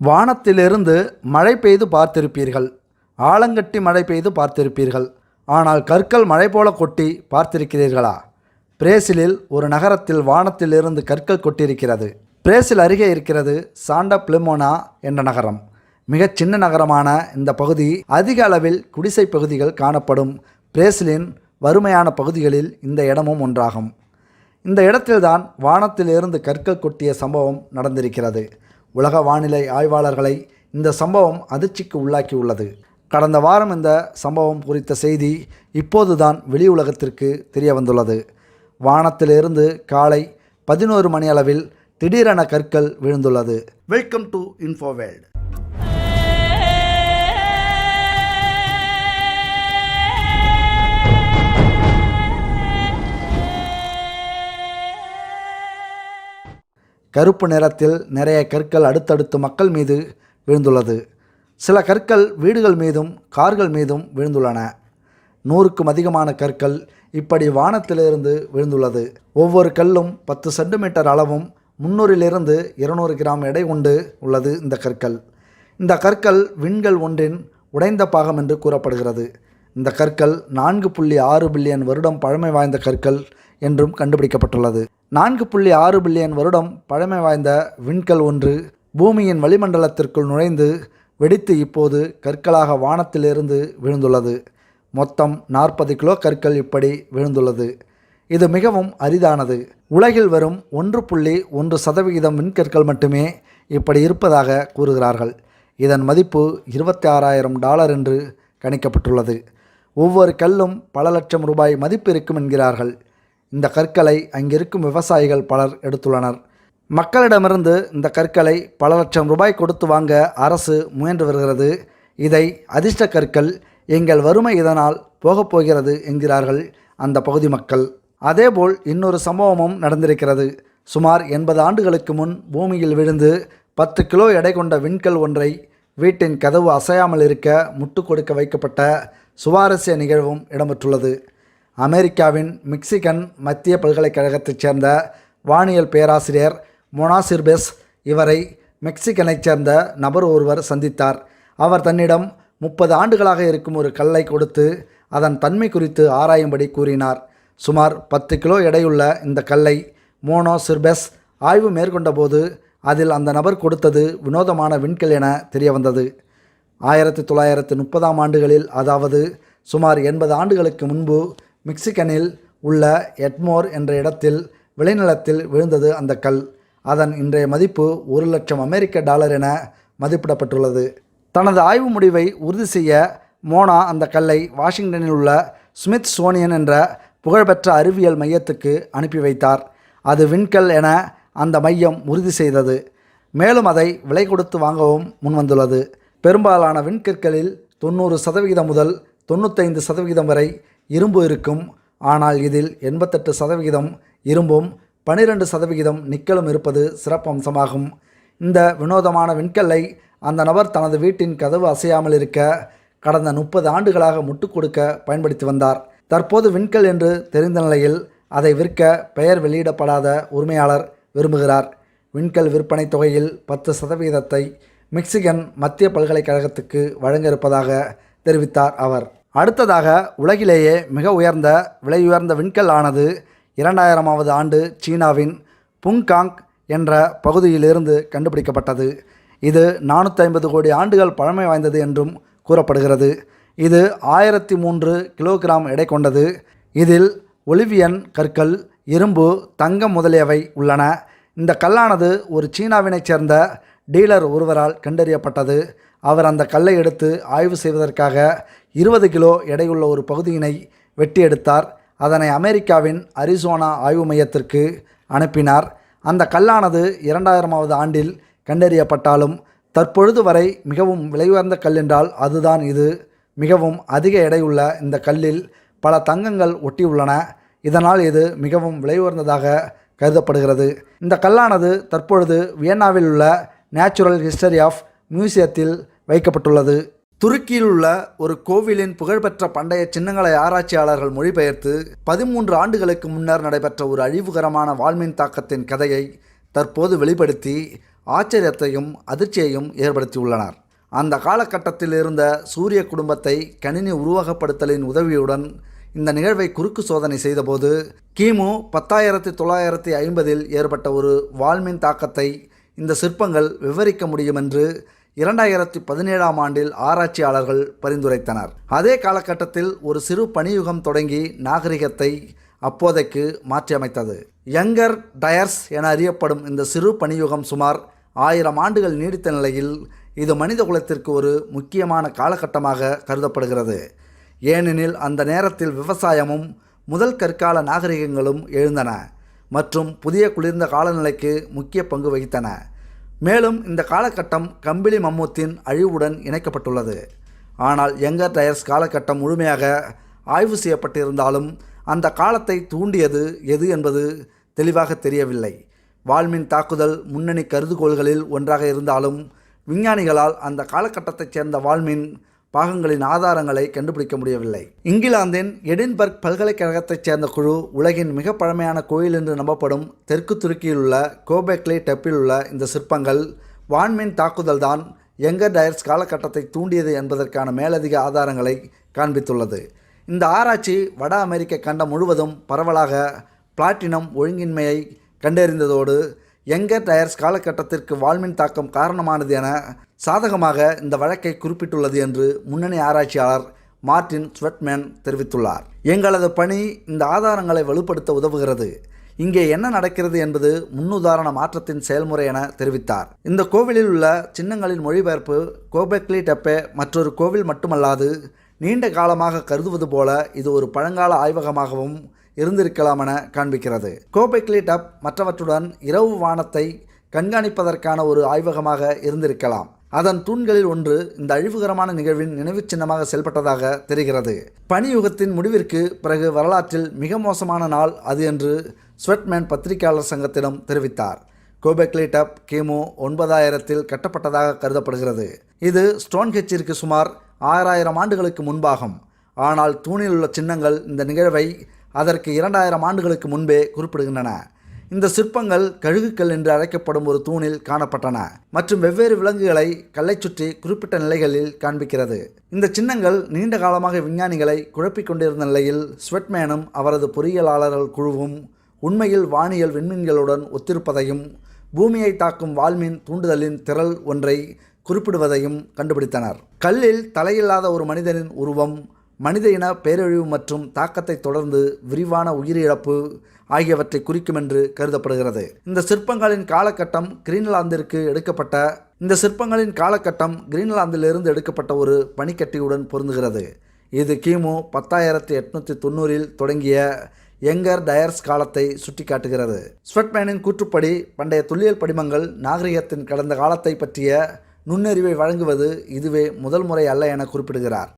வானத்திலிருந்து மழை பெய்து பார்த்திருப்பீர்கள், ஆலங்கட்டி மழை பெய்து பார்த்திருப்பீர்கள். ஆனால் கற்கள் மழை போல கொட்டி பார்த்திருக்கிறீர்களா? பிரேசிலில் ஒரு நகரத்தில் வானத்திலிருந்து கற்கள் கொட்டியிருக்கிறது. பிரேசில் அருகே இருக்கிறது சாண்டா பிளிமோனா என்ற நகரம். மிகச் சின்ன நகரமான இந்த பகுதி அதிக அளவில் குடிசை பகுதிகள் காணப்படும் பிரேசிலின் வறுமையான பகுதிகளில் இந்த இடமும் ஒன்றாகும். இந்த இடத்தில்தான் வானத்திலிருந்து கற்கள் கொட்டிய சம்பவம் நடந்திருக்கிறது. உலக வானிலை ஆய்வாளர்களை இந்த சம்பவம் அதிர்ச்சிக்கு உள்ளாக்கியுள்ளது. கடந்த வாரம் இந்த சம்பவம் குறித்த செய்தி இப்போதுதான் வெளி உலகத்திற்கு தெரிய வந்துள்ளது. வானத்திலிருந்து காலை 11 மணி அளவில் திடீரென கற்கள் விழுந்துள்ளது. Welcome to இன்ஃபோவேல்ட். கருப்பு நிறத்தில் நிறைய கற்கள் அடுத்தடுத்து மக்கள் மீது விழுந்துள்ளது. சில கற்கள் வீடுகள் மீதும் கார்கள் மீதும் விழுந்துள்ளன. 100க்கும் அதிகமான கற்கள் இப்படி வானத்திலிருந்து விழுந்துள்ளது. ஒவ்வொரு கல்லும் 10 சென்டிமீட்டர் அளவும் 300 to 200 கிராம் எடை கொண்டு உள்ளது. இந்த கற்கள் விண்கல் ஒன்றின் உடைந்த பாகம் என்று கூறப்படுகிறது. இந்த கற்கள் 4.6 பில்லியன் வருடம் பழமை வாய்ந்த கற்கள் என்றும் கண்டுபிடிக்கப்பட்டுள்ளது. 4.6 பில்லியன் வருடம் பழமை வாய்ந்த விண்கல் ஒன்று பூமியின் வளிமண்டலத்திற்குள் நுழைந்து வெடித்து இப்போது கற்களாக வானத்திலிருந்து விழுந்துள்ளது. மொத்தம் 40 கிலோ கற்கள் இப்படி விழுந்துள்ளது. இது மிகவும் அரிதானது. உலகில் வரும் 1.1% விண்கற்கள் மட்டுமே இப்படி இருப்பதாக கூறுகிறார்கள். இதன் மதிப்பு $26,000 என்று கணிக்கப்பட்டுள்ளது. ஒவ்வொரு கல்லும் பல லட்சம் ரூபாய் மதிப்பு இருக்கும் என்கிறார்கள். இந்த கற்களை அங்கிருக்கும் விவசாயிகள் பலர் எடுத்துள்ளனர். மக்களிடமிருந்து இந்த கற்களை பல லட்சம் ரூபாய் கொடுத்து வாங்க அரசு முயன்று வருகிறது. இதை அதிர்ஷ்ட கற்கள், எங்கள் வறுமை இதனால் போகப் போகிறது என்கிறார்கள் அந்த பகுதி மக்கள். அதேபோல் இன்னொரு சம்பவமும் நடந்திருக்கிறது. சுமார் 80 ஆண்டுகளுக்கு முன் பூமியில் விழுந்து 10 கிலோ எடை கொண்ட விண்கல் ஒன்றை வீட்டின் கதவு அசையாமல் இருக்க முட்டு கொடுக்க வைக்கப்பட்ட சுவாரஸ்ய நிகழ்வும் இடம்பெற்றுள்ளது. அமெரிக்காவின் மிக்சிகன் மத்திய பல்கலைக்கழகத்தைச் சேர்ந்த வானியல் பேராசிரியர் மொனாசிர்பெஸ் இவரை மெக்சிகனைச் சேர்ந்த நபர் ஒருவர் சந்தித்தார். அவர் தன்னிடம் 30 ஆண்டுகளாக இருக்கும் ஒரு கல்லை கொடுத்து அதன் தன்மை குறித்து ஆராயும்படி கூறினார். சுமார் 10 கிலோ எடையுள்ள இந்த கல்லை மோனோசிர்பெஸ் ஆய்வு மேற்கொண்ட போது அதில் அந்த நபர் கொடுத்தது வினோதமான விண்கல் என தெரிய வந்தது. 1930ஆம் ஆண்டுகளில், அதாவது சுமார் 80 ஆண்டுகளுக்கு முன்பு மிக்சிகனில் உள்ள எட்மோர் என்ற இடத்தில் விளைநிலத்தில் விழுந்தது அந்த கல். அதன் இன்றைய மதிப்பு $1,00,000 என மதிப்பிடப்பட்டுள்ளது. தனது ஆய்வு முடிவை உறுதி செய்ய மோனா அந்த கல்லை வாஷிங்டனில் உள்ள ஸ்மித்சோனியன் என்ற புகழ்பெற்ற அறிவியல் மையத்துக்கு அனுப்பி வைத்தார். அது விண்கல் என அந்த மையம் உறுதி செய்தது. மேலும் அதை விலை கொடுத்து வாங்கவும் முன்வந்துள்ளது. பெரும்பாலான விண்கற்களில் 90% முதல் 95% வரை இரும்பு இருக்கும். ஆனால் இதில் 88% இரும்பும் 12% நிக்கலும் இருப்பது சிறப்பம்சமாகும். இந்த வினோதமான விண்கல்லை அந்த நபர் தனது வீட்டின் கதவு அசையாமல் இருக்க கடந்த 30 ஆண்டுகளாக முட்டு கொடுக்க பயன்படுத்தி வந்தார். தற்போது விண்கல் என்று தெரிந்த நிலையில் அதை விற்க பெயர் வெளியிடப்படாத உரிமையாளர் விரும்புகிறார். விண்கல் விற்பனை தொகையில் 10% மிக்சிகன் மத்திய பல்கலைக்கழகத்துக்கு வழங்க இருப்பதாக தெரிவித்தார் அவர். அடுத்ததாக, உலகிலேயே மிக உயர்ந்த விலையுயர்ந்த விண்கல் ஆனது 2000ஆவது ஆண்டு சீனாவின் புங்காங் என்ற பகுதியிலிருந்து கண்டுபிடிக்கப்பட்டது. இது 450 கோடி ஆண்டுகள் பழமை வாய்ந்தது என்றும் கூறப்படுகிறது. இது 1003 கிலோகிராம் எடை கொண்டது. இதில் ஒலிவியன் கற்கள், இரும்பு, தங்கம் முதலியவை உள்ளன. இந்த கல்லானது ஒரு சீனாவினைச் சேர்ந்த டீலர் ஒருவரால் கண்டறியப்பட்டது. அவர் அந்த கல்லை எடுத்து ஆய்வு செய்வதற்காக 20 கிலோ எடையுள்ள ஒரு பகுதியினை வெட்டி எடுத்தார். அதனை அமெரிக்காவின் அரிசோனா ஆய்வு மையத்திற்கு அனுப்பினார். அந்த கல்லானது 2000ஆவது ஆண்டில் கண்டறியப்பட்டாலும் தற்பொழுது வரை மிகவும் விலையுயர்ந்த கல் என்றால் அதுதான் இது. மிகவும் அதிக எடையுள்ள இந்த கல்லில் பல தங்கங்கள் ஒட்டியுள்ளன. இதனால் இது மிகவும் விலையுயர்ந்ததாக கருதப்படுகிறது. இந்த கல்லானது தற்பொழுது வியன்னாவில் உள்ள நேச்சுரல் ஹிஸ்டரி ஆஃப் மியூசியத்தில் வைக்கப்பட்டுள்ளது. துருக்கியில் உள்ள ஒரு கோவிலின் புகழ்பெற்ற பண்டைய சின்னங்களை ஆராய்ச்சியாளர்கள் மொழிபெயர்த்து 13 ஆண்டுகளுக்கு முன்னர் நடைபெற்ற ஒரு அழிவுகரமான வால்மீன் தாக்கத்தின் கதையை தற்போது வெளிப்படுத்தி ஆச்சரியத்தையும் அதிர்ச்சியையும் ஏற்படுத்தியுள்ளனர். அந்த காலகட்டத்தில் இருந்த சூரிய குடும்பத்தை கணினி உருவகப்படுத்தலின் உதவியுடன் இந்த நிகழ்வை குறுக்கு சோதனை செய்தபோது கிமு 10,950 ஏற்பட்ட ஒரு வால்மீன் தாக்கத்தை இந்த சிற்பங்கள் விவரிக்க முடியும் என்று 2017 ஆராய்ச்சியாளர்கள் பரிந்துரைத்தனர். அதே காலகட்டத்தில் ஒரு சிறு பனியுகம் தொடங்கி நாகரிகத்தை அப்போதைக்கு மாற்றியமைத்தது. யங்கர் டயர்ஸ் என அறியப்படும் இந்த சிறு பனியுகம் சுமார் 1000 ஆண்டுகள் நீடித்த நிலையில் இது மனித குலத்திற்கு ஒரு முக்கியமான காலகட்டமாக கருதப்படுகிறது. ஏனெனில் அந்த நேரத்தில் விவசாயமும் முதல் கற்கால நாகரிகங்களும் எழுந்தன மற்றும் புதிய குளிர்ந்த காலநிலைக்கு முக்கிய பங்கு வகித்தன. மேலும் இந்த காலகட்டம் கம்பிளி மம்மூத்தின் அழிவுடன் இணைக்கப்பட்டுள்ளது. ஆனால் யங்கர் டயர்ஸ் காலகட்டம் முழுமையாக ஆய்வு செய்யப்பட்டிருந்தாலும் அந்த காலத்தை தூண்டியது எது என்பது தெளிவாக தெரியவில்லை. வால்மீன் தாக்குதல் முன்னணி கருதுகோள்களில் ஒன்றாக இருந்தாலும் விஞ்ஞானிகளால் அந்த காலகட்டத்தைச் சேர்ந்த வால்மீன் பாகங்களின் ஆதாரங்களை கண்டுபிடிக்க முடியவில்லை. இங்கிலாந்தின் எடின்பர்க் பல்கலைக்கழகத்தைச் சேர்ந்த குழு உலகின் மிக பழமையான கோயில் என்று நம்பப்படும் தெற்கு துருக்கியில் உள்ள கோபெக்லி டெப்பில் உள்ள இந்த சிற்பங்கள் வான்மீன் தாக்குதல்தான் யங்கர் டயர்ஸ் காலகட்டத்தை தூண்டியது என்பதற்கான மேலதிக ஆதாரங்களை காண்பித்துள்ளது. இந்த ஆராய்ச்சி வட அமெரிக்க கண்டம் முழுவதும் பரவலாக பிளாட்டினம் ஒழுங்கின்மையை கண்டறிந்ததோடு யங்கர் டயர்ஸ் காலகட்டத்திற்கு வால்மீன் தாக்கம் காரணமானது என சாதகமாக இந்த வழக்கை குறிப்பிட்டுள்ளது என்று முன்னணி ஆராய்ச்சியாளர் மார்ட்டின் ஸ்வெட்மேன் தெரிவித்துள்ளார். எங்களது பணி இந்த ஆதாரங்களை வலுப்படுத்த உதவுகிறது. இங்கே என்ன நடக்கிறது என்பது முன்னுதாரண மாற்றத்தின் செயல்முறை என தெரிவித்தார். இந்த கோவிலில் உள்ள சின்னங்களின் மொழிபெயர்ப்பு கோபெக்லி டெப்பே மற்றொரு கோவில் மட்டுமல்லாது நீண்ட காலமாக கருதுவது போல இது ஒரு பழங்கால ஆய்வகமாகவும் இருந்திருக்கலாம் என காண்பிக்கிறது. கோபெக்லி டப் மற்றவற்றுடன் இரவு வானத்தை கண்காணிப்பதற்கான ஒரு ஆய்வகமாக இருந்திருக்கலாம். அதன் தூண்களில் ஒன்று இந்த அழிவுகரமான நிகழ்வின் நினைவு சின்னமாக செயல்பட்டதாக தெரிகிறது. பனியுகத்தின் முடிவிற்கு பிறகு வரலாற்றில் மிக மோசமான நாள் அது என்று ஸ்வெட்மேன் பத்திரிகையாளர் சங்கத்திடம் தெரிவித்தார். கோபெக்லி டப் கிமு 9000 கட்டப்பட்டதாக கருதப்படுகிறது. இது ஸ்டோன்ஹெஞ்சிற்கு சுமார் 6000 ஆண்டுகளுக்கு முன்பாகும். ஆனால் தூணில் உள்ள சின்னங்கள் இந்த நிகழ்வை அதற்கு 2000 ஆண்டுகளுக்கு முன்பே குறிப்பிடுகின்றன. இந்த சிற்பங்கள் கழுகுக்கல் என்று அழைக்கப்படும் ஒரு தூணில் காணப்பட்டன மற்றும் வெவ்வேறு விலங்குகளை கல்லை சுற்றி குறிப்பிட்ட நிலைகளில் காண்பிக்கிறது. இந்த சின்னங்கள் நீண்ட காலமாக விஞ்ஞானிகளை குழப்பிக் கொண்டிருந்த நிலையில் ஸ்வெட்மேனும் அவரது பொறியியலாளர்கள் குழுவும் உண்மையில் வானியல் விண்மீன்களுடன் ஒத்திருப்பதையும் பூமியை தாக்கும் வால்மீன் தூண்டுதலின் திரள் ஒன்றை குறிப்பிடுவதையும் கண்டுபிடித்தனர். கல்லில் தலையில்லாத ஒரு மனிதனின் உருவம் மனித இன பேரழிவு மற்றும் தாக்கத்தை தொடர்ந்து விரிவான உயிரிழப்பு ஆகியவற்றை குறிக்கும் என்று கருதப்படுகிறது. இந்த சிற்பங்களின் காலகட்டம் கிரீன்லாந்திலிருந்து எடுக்கப்பட்ட ஒரு பனிக்கட்டியுடன் பொருந்துகிறது. இது கிமு 10,890 தொடங்கிய யங்கர் டயர்ஸ் காலத்தை சுட்டிக்காட்டுகிறது. ஸ்வெட்மேனின் கூற்றுப்படி பண்டைய தொல்லியல் படிமங்கள் நாகரிகத்தின் கடந்த காலத்தை பற்றிய நுண்ணறிவை வழங்குவது இதுவே முதல் முறை அல்ல என குறிப்பிடுகிறார்.